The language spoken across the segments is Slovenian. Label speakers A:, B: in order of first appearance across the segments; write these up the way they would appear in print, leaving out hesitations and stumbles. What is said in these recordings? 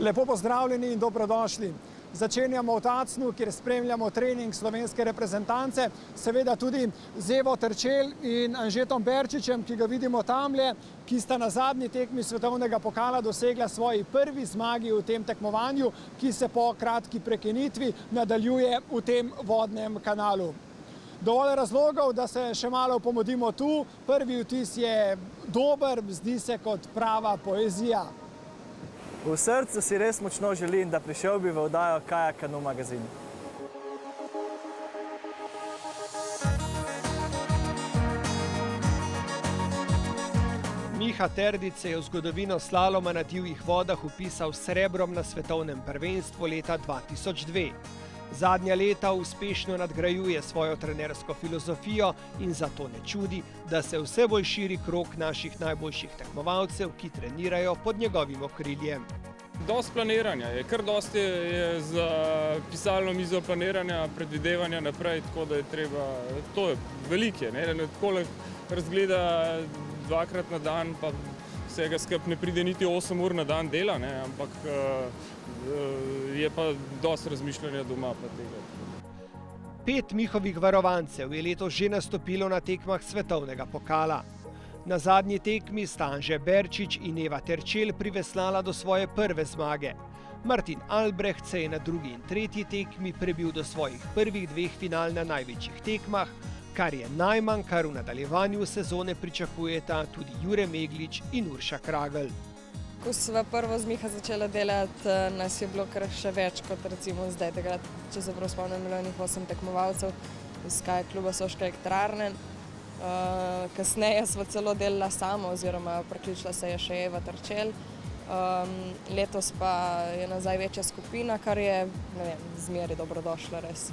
A: Lepo pozdravljeni in dobrodošli. Začenjamo v Tacnu, kjer spremljamo trening slovenske reprezentance, seveda tudi z Evo Terčelj in Anžetom Berčičem, ki ga vidimo tamle, ki sta na zadnji tekmi svetovnega pokala dosegla svoji prvi zmagi v tem tekmovanju, ki se po kratki prekinitvi nadaljuje v tem vodnem kanalu. Dovolj razlogov, da se še malo pomodimo tu. Prvi vtis je dober, zdi se kot prava poezija.
B: V srcu si res močno želim, da prišel bi v oddajo Kaja Kanu magazin.
C: Miha Terdić se je v zgodovino slaloma na divjih vodah vpisal s srebrom na svetovnem prvenstvu leta 2002. Zadnja leta uspešno nadgrajuje svojo trenersko filozofijo in zato ne čudi, da se vse bolj širi krog naših najboljših tekmovalcev, ki trenirajo pod njegovim okriljem.
D: Dosti planiranja je, kar dosti je za pisalno mizo planiranja, predvidevanja naprej, tako da je treba, to je velike, ne takole razgleda dvakrat na dan, pa vsega skup ne pride niti 8 ur na dan dela, ne, ampak je pa dosti razmišljanja doma pa tega.
C: 5 Mihovih varovancev je letos že nastopilo na tekmah svetovnega pokala. Na zadnji tekmi sta Anže Berčič in Eva Terčelj priveslala do svoje prve zmage. Martin Albrecht se je na drugi in tretji tekmi prebil do svojih prvih 2 final na največjih tekmah, kar je najmanj, kar v nadaljevanju sezone pričakujeta tudi Jure Meglič in Urša Kragl.
E: Ko sva prvo z Miha začela delati, nas je bilo kar še več kot recimo zdaj, takrat, če se prav spomnim, bilo njih 8 tekmovalcev iz Sky kluba Soške elektrarne. Kasneje sva celo delala sama oziroma priključila se je še Eva Terčelj. Letos pa je nazaj večja skupina, kar je, ne vem, zmeraj dobrodošlo res.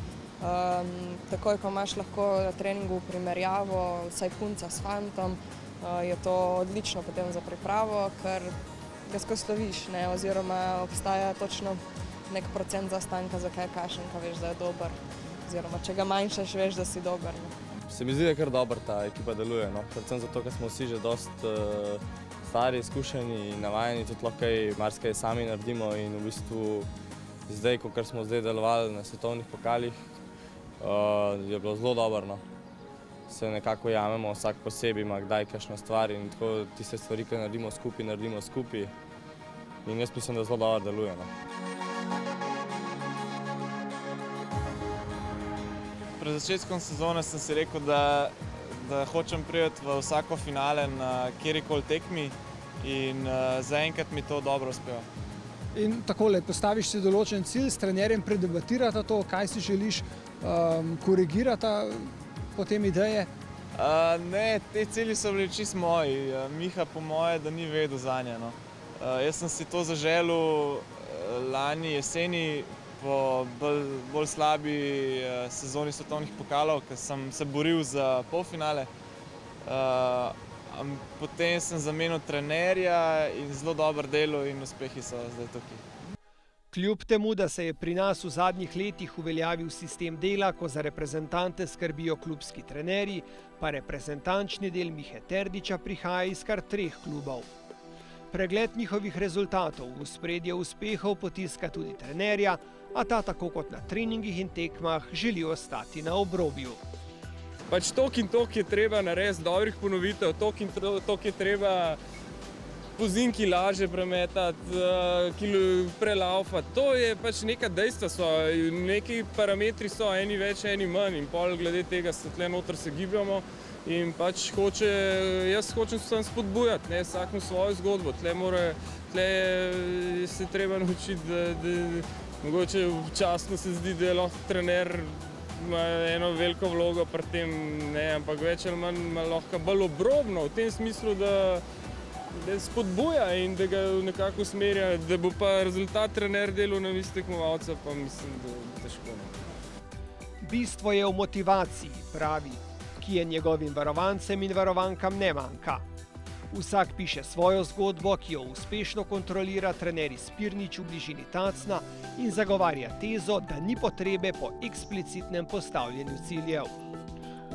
E: Takoj, ko imaš lahko na treningu primerjavo, vsaj punca s fantom, je to odlično potem za pripravo, ker ga skozi sloviš, ne, oziroma obstaja točno nek procent zaostanka, zakaj kašen, ko veš, da je dober, oziroma če ga manjšaš, veš, da si dober.
B: Se mi zdi, da je kar dobro ta ekipa deluje, no. Predvsem zato, ker smo vsi že dosti stari, izkušeni in navajeni, tudi lahko marsikaj sami naredimo in v bistvu zdaj, ko smo zdaj delovali na svetovnih pokalih, je bilo zelo dobro, no. Se nekako jamemo, vsak posebej ima kdaj kakšno stvar in tako tiste stvari, ki naredimo skupaj in jaz mislim, da zelo dobro deluje, no.
F: Pred začetkom sezone sem si rekel, da hočem priti v vsako finale na kjerikoli tekmi in zaenkrat mi to dobro uspeva.
A: In takole, postaviš si določen cilj, s trenerjem predebatirata to, kaj si želiš, korigirata potem ideje?
F: Ne, te cilji so bili čisto moji. Miha po moje, da ni vedel zanje, no. Jaz sem si to zaželil lani jeseni, po bolj slabi sezoni svetovnih pokalov, ker sem se boril za polfinale. Potem sem zamenil trenerja in zelo dobro delo in uspehi so zdaj tukaj.
C: Kljub temu, da se je pri nas v zadnjih letih uveljavil sistem dela, ko za reprezentante skrbijo klubski trenerji, pa reprezentančni del Mihe Terdića prihaja iz kar 3 klubov. Pregled njihovih rezultatov v ospredje uspehov potiska tudi trenerja, a ta tako kot na treningih in tekmah želi ostati na obrobju.
D: Pač toliko in toliko je treba narediti dobrih ponovitev, toliko in toliko je treba po zinki lažje premetati, prelaufati. To je pač neka dejstva so, neki parametri so, eni več, eni manj in pol glede tega se tle noter se gibljamo in pač jaz hočem sem spodbujati, ne, vsak svojo zgodbo. Tle se treba naučiti, da mogoče včasno se zdi, da je lahko trener ima eno veliko vlogo pri tem, ne, ampak več ali manj lahko bolj obrobno, v tem smislu, da spodbuja in da ga nekako usmerja, da bo pa rezultat trener delal na mestu tekmovalca, pa mislim, da je težko.
C: Bistvo je v motivaciji, pravi, ki je njegovim varovancem in varovankam ne manjka. Vsak piše svojo zgodbo, ki jo uspešno kontrolira trener iz Pirnič v bližini Tacna in zagovarja tezo, da ni potrebe po eksplicitnem postavljanju ciljev.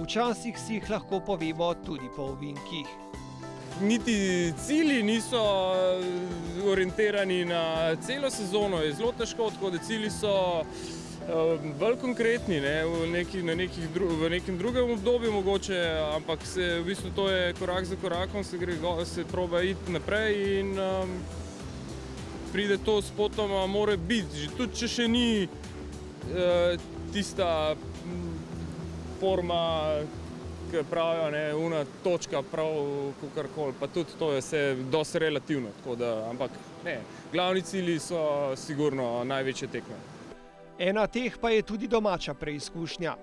C: Včasih si jih lahko povemo tudi po ovinkih.
D: Niti cilji niso orientirani na celo sezono, je zelo težko, tako da cilji so bolj konkretni, ne, v nekem drugem obdobju mogoče, ampak v bistvu to je korak za korakom, se proba iti naprej in pride to spotoma, mora biti, tudi če še ni tista forma, ki pravijo, ne, una točka prav kakorkoli, pa tudi to je vse dosti relativno, tako da, ampak ne, glavni cilji so sigurno največje tekme.
C: Ena teh pa je tudi domača preizkušnja.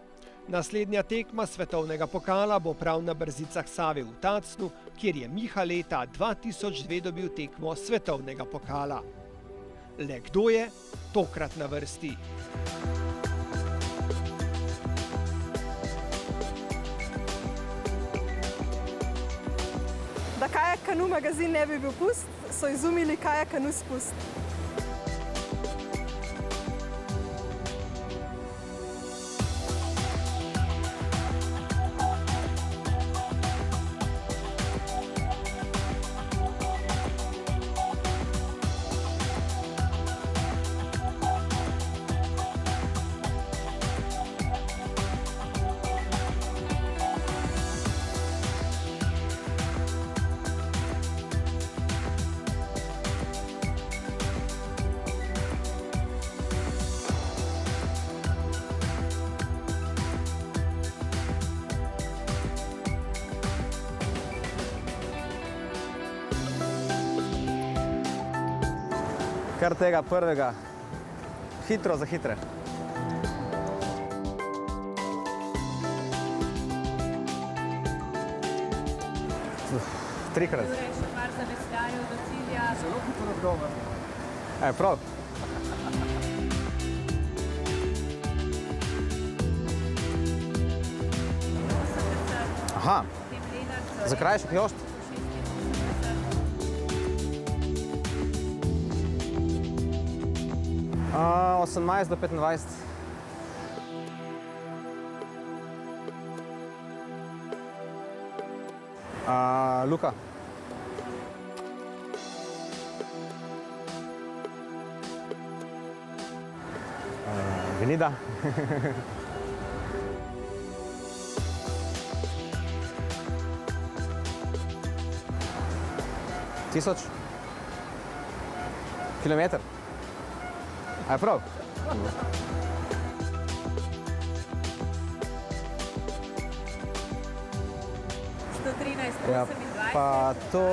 C: Naslednja tekma svetovnega pokala bo prav na Brzicah Save v Tacnu, kjer je Miha leta 2002 dobil tekmo svetovnega pokala. Le kdo je tokrat na vrsti?
G: Da Kajak Kanu magazin ne bi bil pust, so izumili Kajak Kanu spust.
H: Kar tega prvega, hitro za hitre. Trikrat.
A: Zelo hitro odgovor.
H: Prav. Aha, za krajšek jošt. Uh, 18 do 25. Luka. Venida. Tisoč. Kilometer. A je prav?
I: 113,
H: Ja,
I: 28.
H: pa to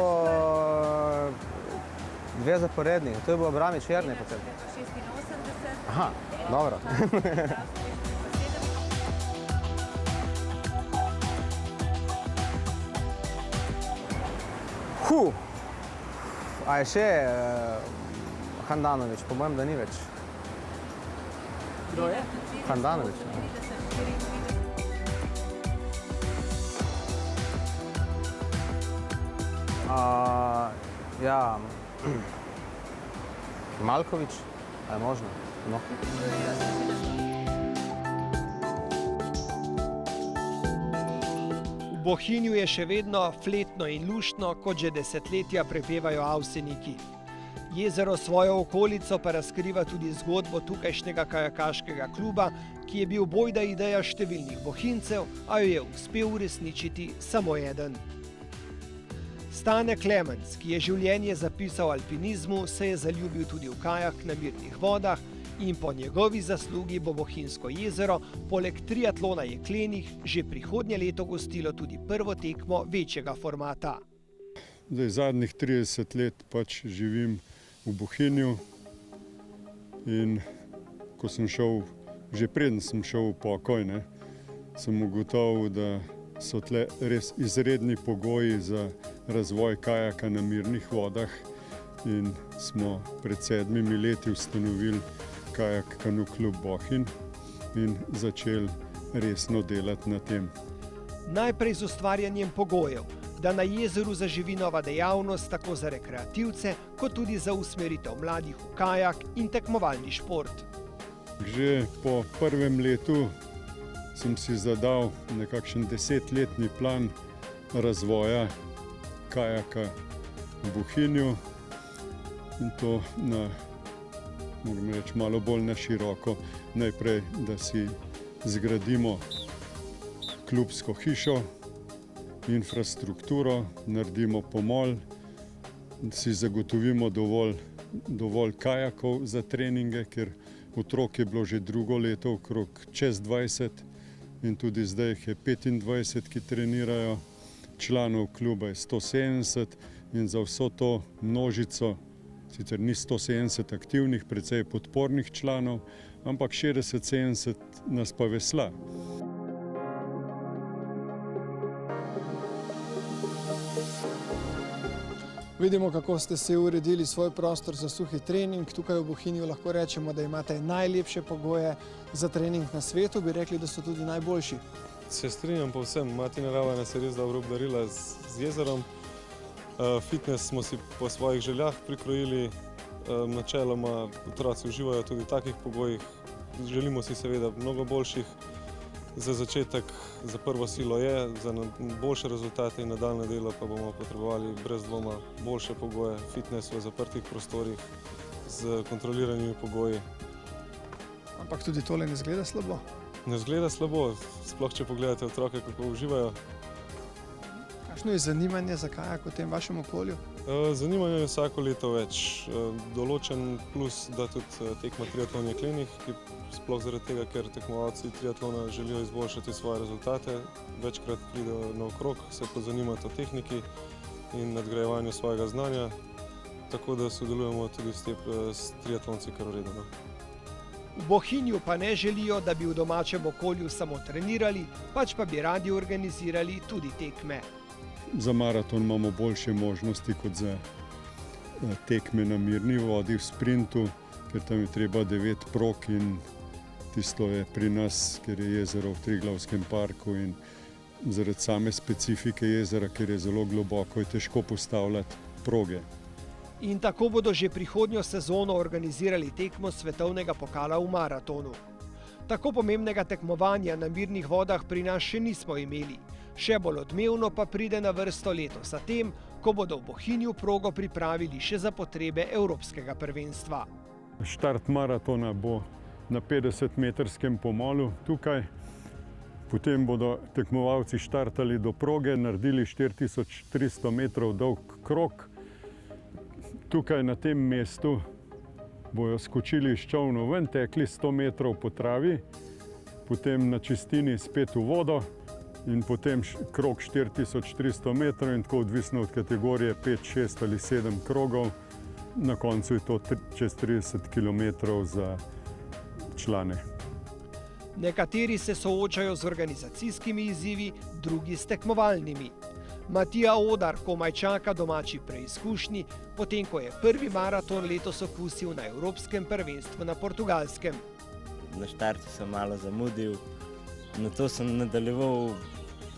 H: dve zaporedni, to je bil Abramič Jernej potem.
I: 86.
H: Aha, dobro. A je še Handanović, po mojem, da ni več.
A: Kdo je?
H: Handanović. Ja, Malković, a je možno? No.
C: V Bohinju je še vedno fletno in luštno, kot že desetletja prepevajo Avseniki. Jezero svojo okolico pa razkriva tudi zgodbo tukajšnjega kajakaškega kluba, ki je bil bojda ideja številnih bohinjcev, a jo je uspel uresničiti samo eden. Stane Klemenc, ki je življenje zapisal alpinizmu, se je zaljubil tudi v kajak na mirnih vodah in po njegovi zaslugi bo Bohinjsko jezero poleg triatlona jeklenih že prihodnje leto gostilo tudi prvo tekmo večjega formata.
J: Zadnjih 30 let pač živim v Bohinju in ko sem šel, že preden sem šel v pokoj, sem ugotovil, da so tle res izredni pogoji za razvoj kajaka na mirnih vodah in smo pred 7 leti ustanovili Kajak Kanu klub Bohinj in začeli resno delati na tem.
C: Najprej z ustvarjanjem pogojev, da na jezeru zaživi nova dejavnost tako za rekreativce, kot tudi za usmeritev mladih v kajak in tekmovalni šport.
J: Že po prvem letu sem si zadal nekakšen 10-letni plan razvoja kajaka v Bohinju in to na, moram reči, malo bolj na široko. Najprej, da si zgradimo klubsko hišo, infrastrukturo, naredimo pomol, si zagotovimo dovolj kajakov za treninge, ker otrok je bilo že drugo leto okrog čez 20 in tudi zdaj jih je 25, ki trenirajo. Članov kluba je 170 in za vso to množico, sicer ni 170 aktivnih, precej podpornih članov, ampak 60-70 nas pa vesla.
A: Vidimo, kako ste si uredili svoj prostor za suhi trening. Tukaj v Bohinju lahko rečemo, da imate najlepše pogoje za trening na svetu. Bi rekli, da so tudi najboljši.
K: Se strinjam povsem. Mati narava nas je res dobro obdarila z jezerom. Fitness smo si po svojih željah prikrojili. Načeloma otroci uživajo tudi v takih pogojih. Želimo si seveda mnogo boljših. Za začetek, za prvo silo je, za boljše rezultate in nadaljne delo pa bomo potrebovali brez dvoma boljše pogoje, fitness v zaprtih prostorih z kontroliranimi pogoji.
A: Ampak tudi tole ne zgleda slabo?
K: Ne zgleda slabo, sploh če pogledate otroke, kako uživajo.
A: Kakšno je zanimanje za kajak v tem vašem okolju?
K: Zanimanje je vsako leto več. Določen plus, da tudi tekma triatlon jeklenih, ki sploh zaradi tega, ker tekmovalci triatlona želijo izboljšati svoje rezultate, večkrat pridejo naokrog, se pozanimati o tehniki in nadgrajevanju svojega znanja, tako da sodelujemo tudi s triatlonci kar v redu.
C: V Bohinju pa ne želijo, da bi v domačem okolju samo trenirali, pač pa bi radi organizirali tudi tekme.
J: Za maraton imamo boljše možnosti kot za tekme na mirni vodi v sprintu, ker tam je treba 9 prog in tisto je pri nas, ker je jezero v Triglavskem parku in zaradi same specifike jezera, ker je zelo globoko, je težko postavljati proge.
C: In tako bodo že prihodnjo sezono organizirali tekmo svetovnega pokala v maratonu. Tako pomembnega tekmovanja na mirnih vodah pri nas še nismo imeli. Še bolj odmevno pa pride na vrsto letos, zatem, ko bodo v Bohinju progo pripravili še za potrebe evropskega prvenstva.
J: Štart maratona bo na 50-metrskem pomolu tukaj. Potem bodo tekmovalci štartali do proge, naredili 4300 metrov dolg krog. Tukaj na tem mestu bojo skočili iz čolnov ven, tekli 100 metrov po travi, potem na čistini spet v vodo in potem krog 4300 metrov in tako odvisno od kategorije 5, 6 ali 7 krogov. Na koncu je to čez 30 km za člane.
C: Nekateri se soočajo z organizacijskimi izzivi, drugi s tekmovalnimi. Matija Odar komaj čaka domači preizkušnji, potem ko je prvi maraton letos okusil na Evropskem prvenstvu na Portugalskem.
L: Na štartu sem malo zamudil, nato sem nadaljeval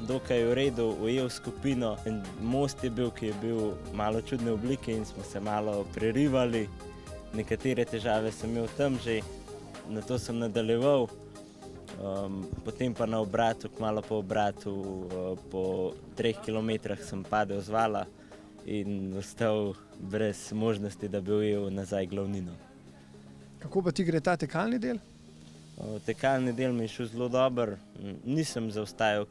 L: dokaj v redu, ujel skupino. Most je bil, ki je bil malo čudne oblike in smo se malo prerivali. Nekatere težave sem imel tam že, nato sem nadaljeval. Potem pa na obratu, kmalu po obratu, po 3 kilometrah sem padel z vala in ostal brez možnosti, da bi ujel nazaj glavnino.
A: Kako pa ti gre ta tekalni del?
L: Tekalni del mi je šel zelo dober, nisem zaostajal,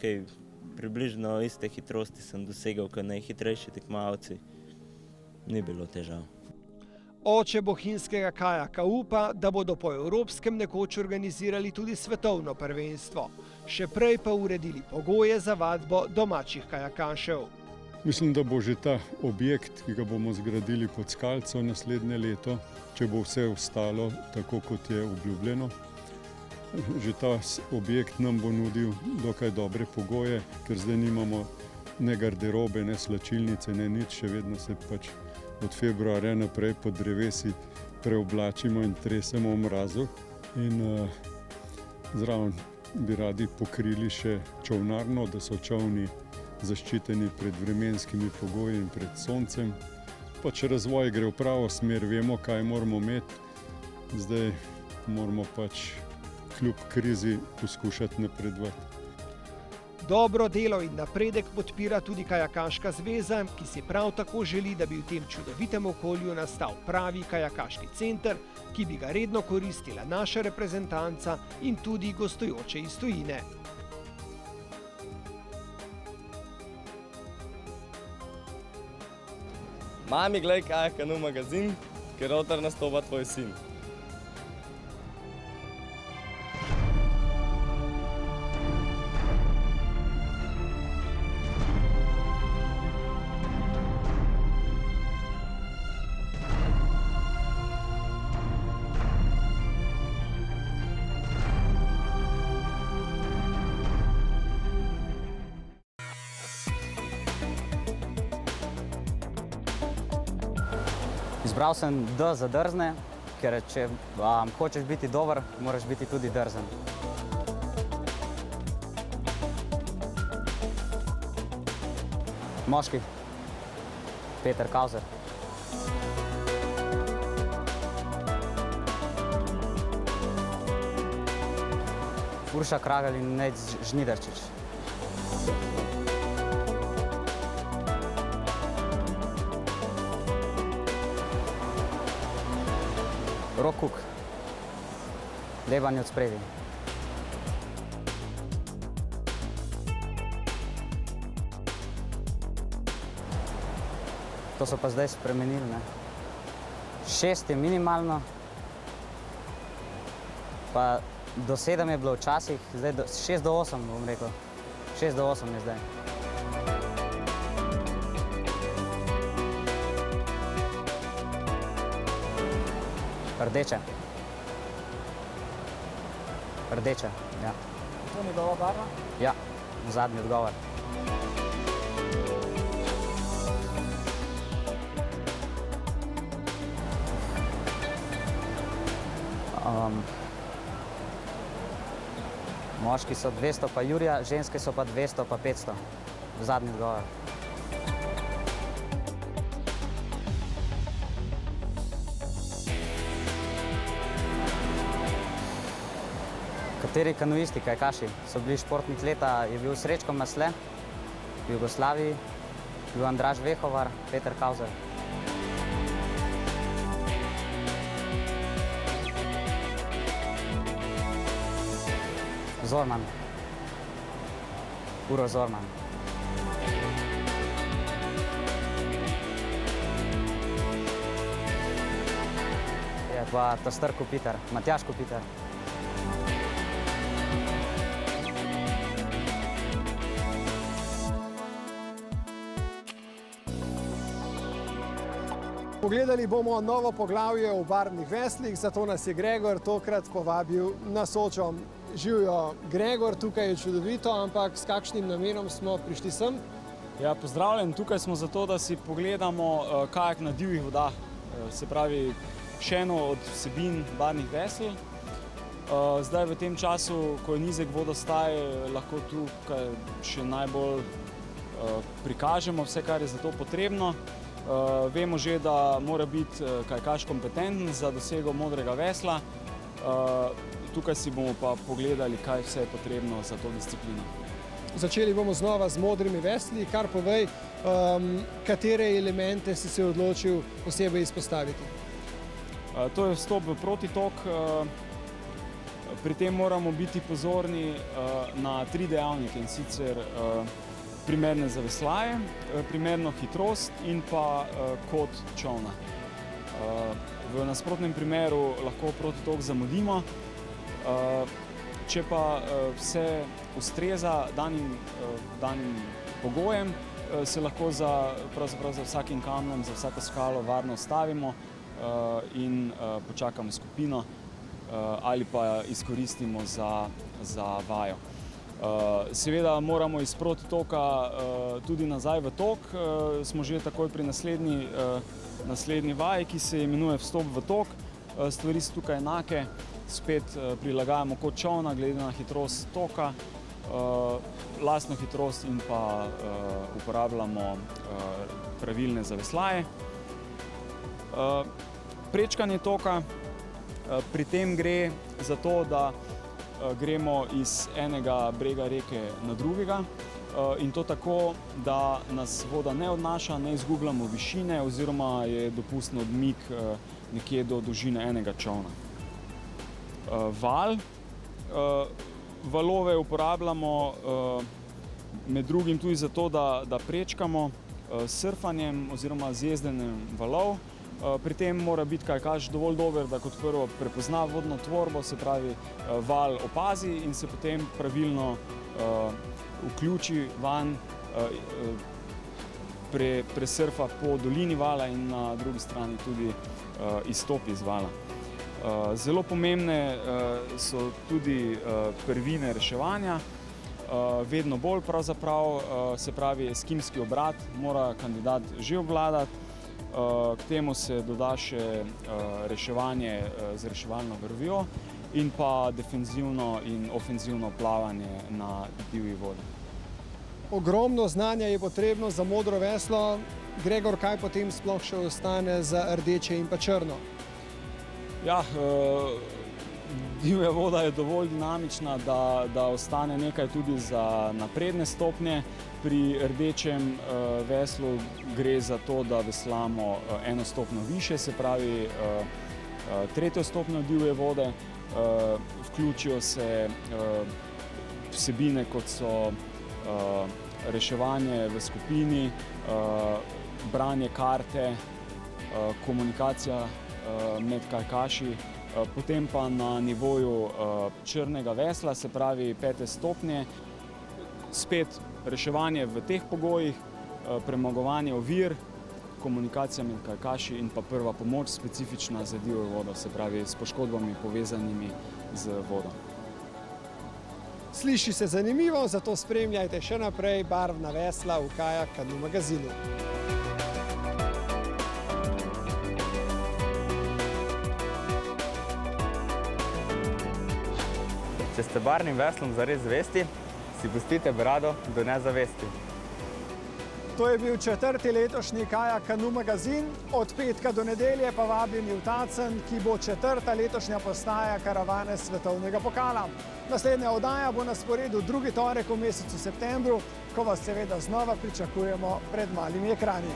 L: približno iste hitrosti sem dosegal kot najhitrejši tekmovalci, ni bilo težav.
C: Oče bohinjskega kajaka upa, da bodo po evropskem nekoč organizirali tudi svetovno prvenstvo. Še prej pa uredili pogoje za vadbo domačih kajakašev.
J: Mislim, da bo že ta objekt, ki ga bomo zgradili pod Skalco naslednje leto, če bo vse ostalo tako, kot je obljubljeno. Že ta objekt nam bo nudil dokaj dobre pogoje, ker zdaj nimamo ne garderobe, ne slačilnice, ne nič, še vedno se pač od februarja naprej pod drevesi preoblačimo in tresemo v mrazu. In zraven bi radi pokrili še čolnarno, da so čolni zaščiteni pred vremenskimi pogoji in pred soncem. Pač razvoj gre v pravo smer, vemo, kaj moramo imeti. Zdaj moramo pač kljub krizi poskušati napredovati.
C: Dobro delo in napredek podpira tudi Kajakaška zveza, ki si prav tako želi, da bi v tem čudovitem okolju nastal pravi kajakaški center, ki bi ga redno koristila naša reprezentanca in tudi gostujoče iz tujine.
B: Mami, glej Kajak Kanu magazin, ker noter nastopa tvoj sin.
M: Izbral sem D za drzne, ker če hočeš biti dober, moraš biti tudi drzen. Moški. Peter Kauser. Urša Kragelj in Nejc Žnidarčič. Rok Kuk, lebanje od spredi. To so pa zdaj spremenili, ne. 6 je minimalno, pa do 7 je bilo včasih, zdaj 6 do 8 bom rekel. 6 do 8 je zdaj. Rdeče. Rdeče, ja.
N: To njegova barva?
M: Ja, zadnji odgovor. Moški so 200 pa jurja, ženske so pa 200 pa 500. Zadnji odgovor. Kateri kanuisti, kajakaši so bili športnik leta, je bil Srečko Masle, v Jugoslaviji, bil Andraž Vehovar, Peter Kauser. Zorman. Uroš Zorman. Je pa Tastar Kopitar, Matjaž Kopitar.
A: Pogledali bomo novo poglavje v barvnih veslih, zato nas je Gregor tokrat povabil na Sočo. Živjo, Gregor, tukaj je čudovito, ampak s kakšnim namenom smo prišli sem?
O: Ja, pozdravljen, tukaj smo zato, da si pogledamo kajak na divjih vodah, se pravi še eno od vsebin barvnih vesel. Zdaj v tem času, ko je nizek vodostaj, lahko tukaj še najbolj prikažemo vse, kar je za to potrebno. Vemo že, da mora biti kajakaš kompetenten za dosego modrega vesla. Tukaj si bomo pa pogledali, kaj vse je potrebno za to disciplino.
A: Začeli bomo znova z modrimi vesli. Kar povej, katere elemente si se odločil posebej izpostaviti?
O: To je vstop v protitok. Pri tem moramo biti pozorni na 3 dejavnike, in sicer primerne zaveslaje, primerno hitrost in pa kot čolna. V nasprotnem primeru lahko protitok zamudimo. Če pa vse ustreza danim pogojem, se lahko pravzaprav za vsakim kamnom, za vsako skalo varno ustavimo in počakamo skupino ali pa izkoristimo za vajo. Seveda moramo iz protitoka tudi nazaj v tok, smo že takoj pri naslednji vaji, ki se imenuje vstop v tok. Stvari so tukaj enake, spet prilagajamo kot čolna glede na hitrost toka, lastno hitrost in pa uporabljamo pravilne zaveslaje. Prečkanje toka, pri tem gre za to, da gremo iz enega brega reke na drugega in to tako, da nas voda ne odnaša, ne izgubljamo višine oziroma je dopusten odmik nekje do dolžine enega čolna. Val. Valove uporabljamo med drugim tudi zato, da prečkamo s surfanjem oziroma z jezdenjem valov. Pri tem mora biti kajakaš dovolj dober, da kot prvo prepozna vodno tvorbo, se pravi val opazi in se potem pravilno vključi vanj, presurfa po dolini vala in na drugi strani tudi izstopi iz vala. Zelo pomembne so tudi prvine reševanja, vedno bolj pravzaprav, se pravi eskimski obrat mora kandidat že obvladati, k temu se doda še reševanje z reševalno vrvjo in pa defenzivno in ofenzivno plavanje na divji vodi.
C: Ogromno znanja je potrebno za modro veslo. Gregor, kaj potem sploh še ostane za rdeče in pa črno?
O: Ja, divja voda je dovolj dinamična, da ostane nekaj tudi za napredne stopnje. Pri rdečem veslu gre za to, da veslamo eno stopnjo više, se pravi tretjo stopnjo divje vode. Vključijo se vsebine, kot so reševanje v skupini, branje karte, komunikacija med kajakaši, potem pa na nivoju črnega vesla, se pravi 5. stopnje, spet reševanje v teh pogojih, premagovanje ovir, komunikacija med kajakaši in pa prva pomoč specifična za divjo vodo, se pravi s poškodbami povezanimi z vodo.
C: Sliši se zanimivo, zato spremljajte še naprej barvna vesla v Kajak Kanu magazinu.
M: Če ste barvnim veslom zares zvesti, si pustite brado do nezavesti.
A: To je bil 4. letošnji Kajak Kanu magazin. Od petka do nedelje pa vabljeni v Tacen, ki bo 4. letošnja postaja karavane svetovnega pokala. Naslednja oddaja bo na sporedu 2. torek v mesecu septembru, ko vas seveda znova pričakujemo pred malimi ekrani.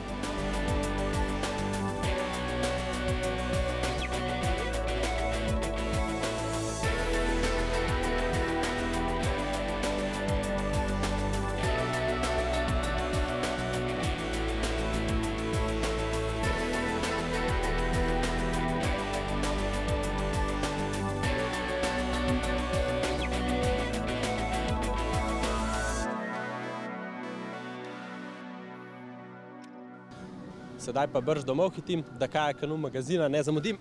N: Sedaj pa brž domov hitim, da Kajak Kanu magazina ne zamudim.